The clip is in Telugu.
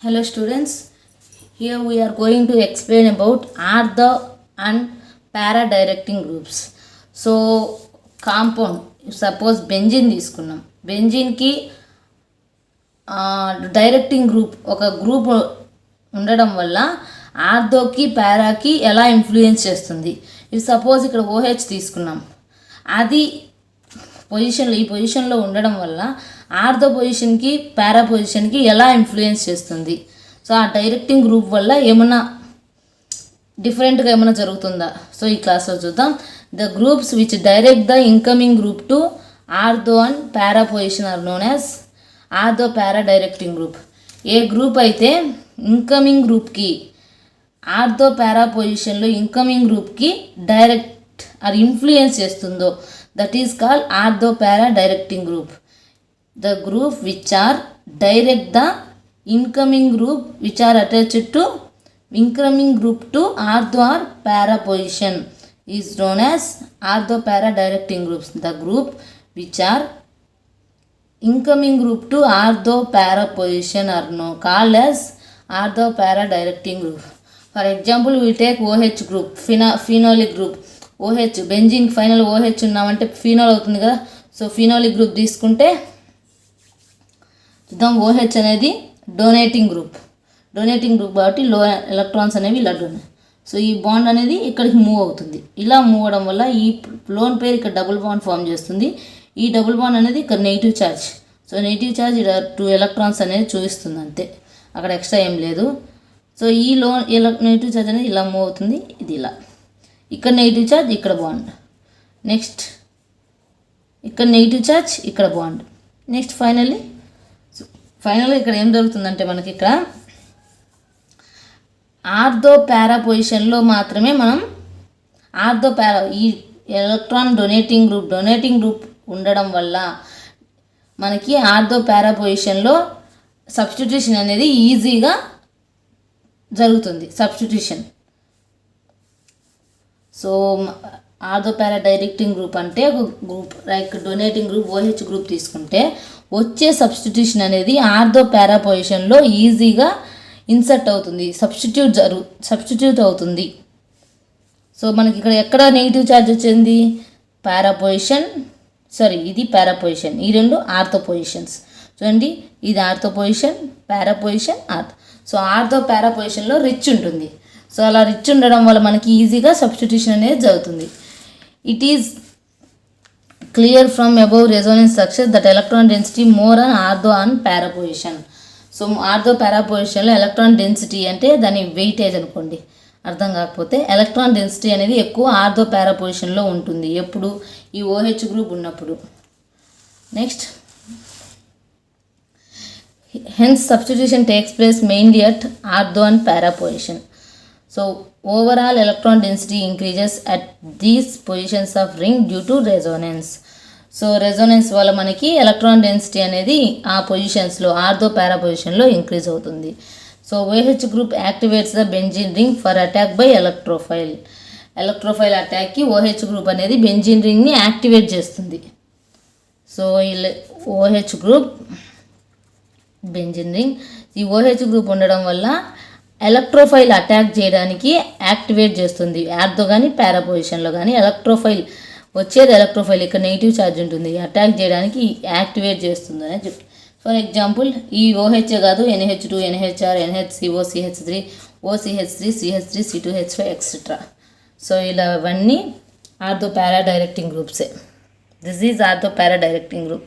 Hello students, here we are going to explain about Ardha and para directing groups. So compound, suppose benzene తీసుకున్నాం, బెంజీన్కి డైరెక్టింగ్ గ్రూప్ ఒక గ్రూప్ ఉండడం వల్ల ఆర్థోకి పారాకి ఎలా ఇన్ఫ్లుయెన్స్ చేస్తుంది. ఇవి సపోజ్ ఇక్కడ OH తీసుకున్నాం, అది ఈ పొజిషన్లో ఉండడం వల్ల ఆర్థో పొజిషన్కి పారా పొజిషన్కి ఎలా ఇన్ఫ్లుయెన్స్ చేస్తుంది. సో ఆ డైరెక్టింగ్ గ్రూప్ వల్ల ఏమన్నా డిఫరెంట్గా ఏమైనా జరుగుతుందా. సో ఈ క్లాస్లో చూద్దాం. The groups which direct the incoming group to ortho and para position are known as ortho para directing group. ఏ గ్రూప్ అయితే ఇన్కమింగ్ గ్రూప్కి ఆర్థో పారా పొజిషన్లో ఇన్కమింగ్ గ్రూప్కి డైరెక్ట్ ఆర్ ఇన్ఫ్లుయెన్స్ చేస్తుందో that is called ortho para directing group. The group which are direct the incoming group which are attached to incoming group to ortho or para position is known as ortho para directing groups. The group which are incoming group to ortho para position are called as ortho para directing group. For example, we take OH group, phenolic group. OH benzene final OH ఉన్నామంటే ఫినోల్ అవుతుంది కదా. సో ఫినోలిక్ గ్రూప్ తీసుకుంటే చూద్దాం. OH అనేది డొనేటింగ్ గ్రూప్ కాబట్టి లో ఎలక్ట్రాన్స్ అనేవి ఇలా డొనేట్. సో ఈ బాండ్ అనేది ఇక్కడికి మూవ్ అవుతుంది. ఇలా మూవ్ అవడం వల్ల ఈ లోన్ పేర్ ఇక్కడ డబుల్ బాండ్ ఫామ్ చేస్తుంది. ఈ డబుల్ బాండ్ అనేది ఇక్కడ negative charge. So negative charge ఇక్కడ 2 ఎలక్ట్రాన్స్ అనేది చూపిస్తుంది అంతే, అక్కడ ఎక్స్ట్రా ఏం లేదు. సో ఈ నెగిటివ్ ఛార్జ్ అనేది ఇలా మూవ్ అవుతుంది, ఇది ఇలా. ఇక్కడ నెగిటివ్ ఛార్జ్, ఇక్కడ బాండ్. నెక్స్ట్ ఇక్కడ నెగిటివ్ ఛార్జ్, ఇక్కడ బాండ్. నెక్స్ట్ ఫైనల్గా ఇక్కడ ఏం జరుగుతుందంటే మనకి ఇక్కడ ఆర్థో పారా పొజిషన్లో మాత్రమే మనం ఆర్థో పారా ఈ ఎలక్ట్రాన్ డొనేటింగ్ గ్రూప్ ఉండడం వల్ల మనకి ఆర్థో పారా పొజిషన్లో సబ్స్టిట్యూషన్ అనేది ఈజీగా జరుగుతుంది. Substitution. So ortho para directing group అంటే ఒక group like donating group OH group తీసుకుంటే వచ్చే సబ్స్టిట్యూషన్ అనేది ఆర్థో పారా పొజిషన్లో ఈజీగా ఇన్సర్ట్ అవుతుంది, సబ్స్టిట్యూట్ అవుతుంది. సో మనకి ఇక్కడ ఎక్కడ నెగిటివ్ ఛార్జ్ వచ్చింది, పారా పొజిషన్, ఇది పారా పొజిషన్, ఈ రెండు ఆర్థో పొజిషన్స్. చూడండి, ఇది ortho position, para position, ortho. So ortho para పొజిషన్లో రిచ్ ఉంటుంది. సో అలా రిచ్ ఉండడం వల్ల మనకి ఈజీగా సబ్స్టిట్యూషన్ అనేది జరుగుతుంది. It is clear from above Resonance structure that electron density more on ortho and para position. So ortho para పొజిషన్లో ఎలక్ట్రాన్ డెన్సిటీ అంటే దాని వెయిటేజ్ అనుకోండి, అర్థం కాకపోతే ఎలక్ట్రాన్ డెన్సిటీ అనేది ఎక్కువ ఆర్థో పారా పొజిషన్లో ఉంటుంది ఎప్పుడు, ఈ OH గ్రూప్ ఉన్నప్పుడు. Next, hence substitution takes place mainly at ortho and para position. So overall electron density increases at these positions of ring due to resonance. So Resonance వల్ల మనకి ఎలక్ట్రాన్ డెన్సిటీ అనేది ఆ పొజిషన్స్లో ఆర్థో పారా పొజిషన్లో ఇంక్రీజ్ అవుతుంది. So OH group activates the benzene ring for attack by electrophile అటాక్కి OH గ్రూప్ అనేది బెంజీన్ రింగ్ని యాక్టివేట్ చేస్తుంది. So OH group benzene ring, ఈ OH గ్రూప్ ఉండడం వల్ల ఎలక్ట్రోఫైల్ అటాక్ చేయడానికి యాక్టివేట్ చేస్తుంది. ఆర్థో కానీ పారా పొజిషన్లో కానీ ఎలక్ట్రోఫైల్ ఇక్కడ నెగిటివ్ ఛార్జ్ ఉంటుంది, అటాక్ చేయడానికి యాక్టివేట్ చేస్తుంది అని చెప్తుంది. ఫర్ ఎగ్జాంపుల్, ఈ OH కాదు, NH2, NHR, NHCO, CH3, OCH3, CH3, C2H5 etcetera. So ఇలా ఇవన్నీ ఆర్థో పారా డైరెక్టింగ్ గ్రూప్సే. This is ortho para directing group.